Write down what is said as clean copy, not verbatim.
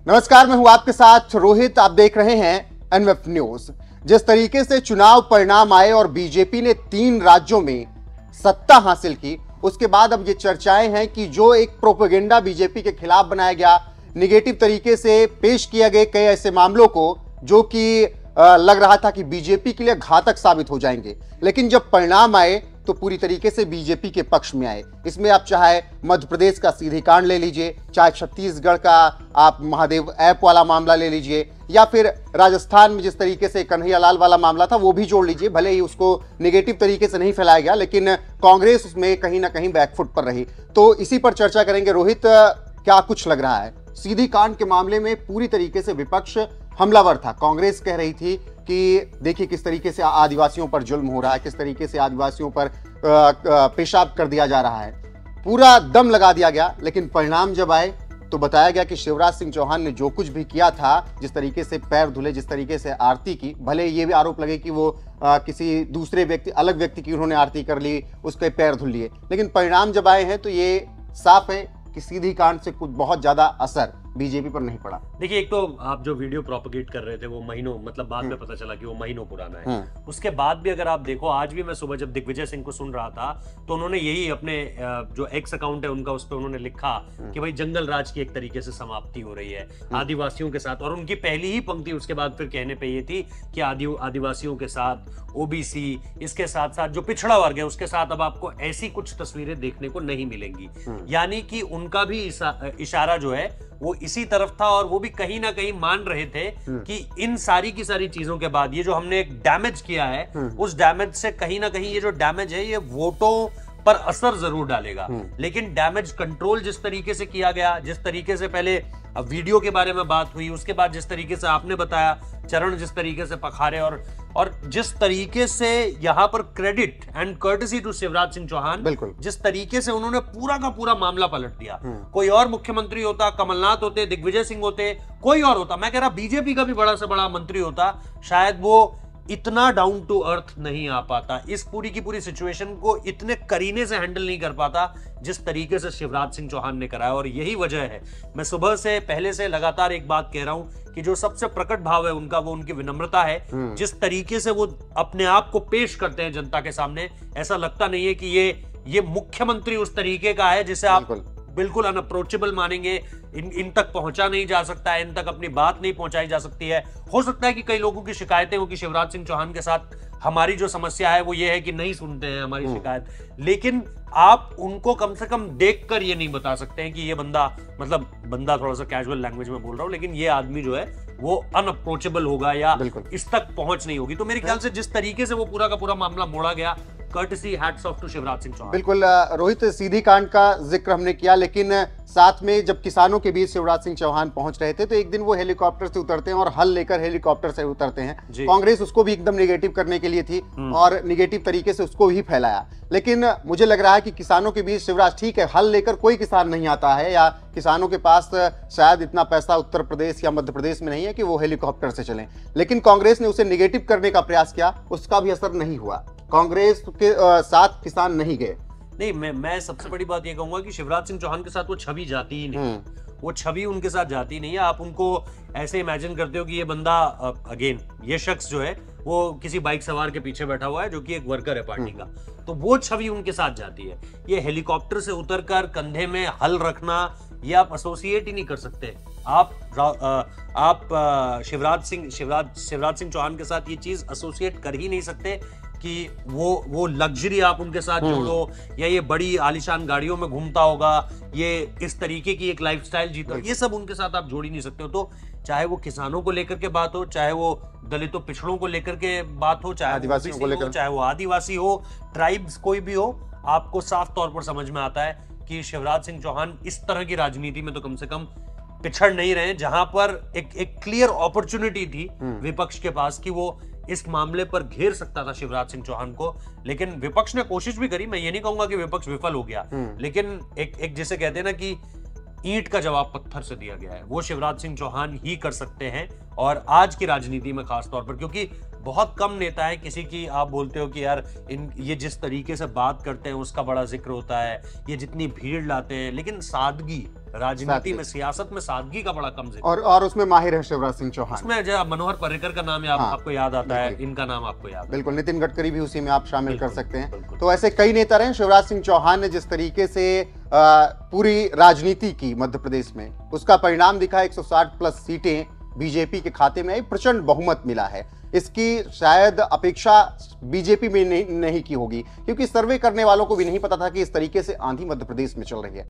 नमस्कार, मैं हूं आपके साथ रोहित। आप देख रहे हैं एनएफ न्यूज। जिस तरीके से चुनाव परिणाम आए और बीजेपी ने 3 राज्यों में सत्ता हासिल की, उसके बाद अब ये चर्चाएं हैं कि जो एक प्रोपेगेंडा बीजेपी के खिलाफ बनाया गया, निगेटिव तरीके से पेश किए गए कई ऐसे मामलों को जो कि लग रहा था कि बीजेपी के लिए घातक साबित हो जाएंगे, लेकिन जब परिणाम आए तो पूरी तरीके से बीजेपी के पक्ष में आए। इसमें आप चाहे मध्य प्रदेश का सीधी कांड ले लीजिए, चाहे छत्तीसगढ़ का आप महादेव ऐप वाला मामला ले लीजिए, या फिर राजस्थान में जिस तरीके से कन्हैया लाल वाला मामला था वो भी जोड़ लीजिए। भले ही उसको नेगेटिव तरीके से नहीं फैलाया गया, लेकिन कांग्रेस उसमें कहीं ना कहीं बैकफुट पर रही। तो इसी पर चर्चा करेंगे। रोहित, क्या कुछ लग रहा है? सीधी कांड के मामले में पूरी तरीके से विपक्ष हमलावर था। कांग्रेस कह रही थी कि देखिए किस तरीके से आदिवासियों पर जुल्म हो रहा है, किस तरीके से आदिवासियों पर पेशाब कर दिया जा रहा है, पूरा दम लगा दिया गया। लेकिन परिणाम जब आए तो बताया गया कि शिवराज सिंह चौहान ने जो कुछ भी किया था, जिस तरीके से पैर धुले, जिस तरीके से आरती की, भले ये भी आरोप लगे कि वो किसी दूसरे व्यक्ति, अलग व्यक्ति की उन्होंने आरती कर ली, उसके पैर धुल लिए, लेकिन परिणाम जब आए हैं तो ये साफ है कि सीधी कांड से कुछ बहुत ज्यादा असर बीजेपी पर नहीं पड़ा। देखिए, एक तो आप जो वीडियो प्रोपगेट कर रहे थे वो महीनों, मतलब बाद में पता चला कि वो महीनों पुराना है। उसके बाद भी अगर आप देखो, आज भी मैं सुबह जब दिग्विजय सिंह को सुन रहा था तो उन्होंने यही अपने जो एक्स अकाउंट है उनका, उस पर उन्होंने लिखा कि भाई जंगल राज की एक तरीके से समाप्ति हो रही है आदिवासियों के साथ। और उनकी पहली ही पंक्ति उसके बाद फिर कहने पे ये थी कि आदिवासियों के साथ, ओबीसी, इसके साथ साथ जो पिछड़ा वर्ग है उसके साथ अब आपको ऐसी कुछ तस्वीरें देखने को नहीं मिलेंगी। यानी कि उनका भी इशारा जो है वो इसी तरफ था, और वो भी कहीं ना कहीं मान रहे थे कि इन सारी की सारी चीजों के बाद ये जो हमने एक डैमेज किया है, उस डैमेज से कहीं ना कहीं ये जो डैमेज है ये वोटों पर असर जरूर डालेगा। लेकिन डैमेज कंट्रोल जिस तरीके से किया गया, जिस तरीके से पहले वीडियो के बारे में बात हुई, उसके बाद जिस तरीके से आपने बताया, चरण जिस तरीके से पखारे, और जिस तरीके से यहां पर credit and courtesy to Shivraj Singh Chouhan, जिस तरीके से उन्होंने पूरा का पूरा मामला पलट दिया। कोई और मुख्यमंत्री होता, कमलनाथ होते, दिग्विजय सिंह होते, कोई और होता, मैं कह रहा बीजेपी का भी बड़ा से बड़ा मंत्री होता, शायद वो इतना डाउन टू अर्थ नहीं आ पाता, इस पूरी की पूरी सिचुएशन को इतने करीने से हैंडल नहीं कर पाता जिस तरीके से शिवराज सिंह चौहान ने कराया। और यही वजह है, मैं सुबह से पहले से लगातार एक बात कह रहा हूं कि जो सबसे प्रकट भाव है उनका, वो उनकी विनम्रता है। जिस तरीके से वो अपने आप को पेश करते हैं जनता के सामने, ऐसा लगता नहीं है कि ये मुख्यमंत्री उस तरीके का है जिसे आप बिल्कुल अनअप्रोचेबल मानेंगे, इन तक पहुंचा नहीं जा सकता है, इन तक अपनी बात नहीं पहुंचाई जा सकती है। हो सकता है कि कई लोगों की शिकायतें हो कि शिवराज सिंह चौहान के साथ हमारी जो समस्या है वो ये है कि नहीं सुनते हैं हमारी शिकायत, लेकिन आप उनको कम से कम देखकर ये नहीं बता सकते हैं कि ये बंदा, मतलब बंदा थोड़ा सा कैजुअल लैंग्वेज में बोल रहा हूं, लेकिन ये आदमी जो है वो अनअप्रोचेबल होगा या इस तक पहुंच नहीं होगी। तो मेरे ख्याल से जिस तरीके से वो पूरा का पूरा मामला मोड़ा गया, courtesy, hats off to Shivraj Singh Chouhan. बिल्कुल रोहित, सीधी कांड का जिक्र हमने किया, लेकिन साथ में जब किसानों के बीच शिवराज सिंह चौहान पहुंच रहे थे तो एक दिन वो हेलीकॉप्टर से उतरते हैं और हल लेकर हेलीकॉप्टर से उतरते हैं। कांग्रेस उसको भी एकदम निगेटिव करने के लिए थी और निगेटिव तरीके से उसको भी फैलाया। लेकिन मुझे लग रहा है कि किसानों के बीच शिवराज, ठीक है, हल लेकर कोई किसान नहीं आता है, या किसानों के पास शायद इतना पैसा उत्तर प्रदेश या मध्य प्रदेश में नहीं है कि वो हेलीकॉप्टर से चलें, लेकिन कांग्रेस ने उसे निगेटिव करने का प्रयास किया, उसका भी असर नहीं हुआ। कांग्रेस के साथ किसान नहीं गए। नहीं, मैं सबसे बड़ी बात ये कहूंगा कि शिवराज सिंह चौहान के साथ वो छवि जाती ही नहीं, वो छवि उनके साथ जाती नहीं है। आप उनको ऐसे इमेजिन करते हो कि ये बंदा, अगेन ये शख्स जो है वो किसी बाइक सवार के पीछे बैठा हुआ है जो कि एक वर्कर है पार्टी का, तो वो छवि उनके साथ जाती है। ये हेलीकॉप्टर से उतरकर कंधे में हल रखना, ये आप एसोसिएट ही नहीं कर सकते। आप शिवराज सिंह चौहान के साथ ये चीज एसोसिएट कर ही नहीं सकते कि वो लग्जरी आप उनके साथ जोड़ो, या ये बड़ी आलीशान गाड़ियों में घूमता होगा, ये इस तरीके की एक लाइफस्टाइल जीता, ये सब उनके साथ आप जोड़ ही नहीं सकते हो। तो चाहे वो किसानों को लेकर के बात हो, चाहे वो दलितों पिछड़ों को लेकर के बात हो, चाहे आदिवासियों को लेकर, चाहे वो आदिवासी हो, ट्राइब्स कोई भी हो, आपको साफ तौर पर समझ में आता है कि शिवराज सिंह चौहान इस तरह की राजनीति में तो कम से कम पिछड़ नहीं रहे, जहां पर एक क्लियर अपॉर्चुनिटी थी विपक्ष के पास कि वो इस मामले पर घेर सकता था शिवराज सिंह चौहान को। लेकिन विपक्ष ने कोशिश भी करी, मैं ये नहीं कहूंगा कि विपक्ष विफल हो गया, लेकिन एक जिसे कहते हैं ना कि ईंट का जवाब पत्थर से दिया गया है, वो शिवराज सिंह चौहान ही कर सकते हैं। और आज की राजनीति में खास तौर पर, क्योंकि बहुत कम नेता है किसी की आप बोलते हो कि यार ये जिस तरीके से बात करते हैं उसका बड़ा जिक्र होता है, ये जितनी भीड़ लाते हैं, लेकिन सादगी राजनीति में, सियासत में सादगी का बड़ा कम जिक्र। और उसमें माहिर है शिवराज सिंह चौहान। उसमें जो मनोहर पर्रिकर का नाम आपको याद आता है, इनका नाम आपको याद, बिल्कुल, नितिन गडकरी भी उसी में आप शामिल कर सकते हैं। तो ऐसे कई नेता रहे। शिवराज सिंह चौहान ने जिस तरीके से पूरी राजनीति की मध्य प्रदेश में, उसका परिणाम दिखा। 160 प्लस सीटें बीजेपी के खाते में आई, प्रचंड बहुमत मिला है। इसकी शायद अपेक्षा बीजेपी में नहीं की होगी, क्योंकि सर्वे करने वालों को भी नहीं पता था कि इस तरीके से आंधी मध्य प्रदेश में चल रही है।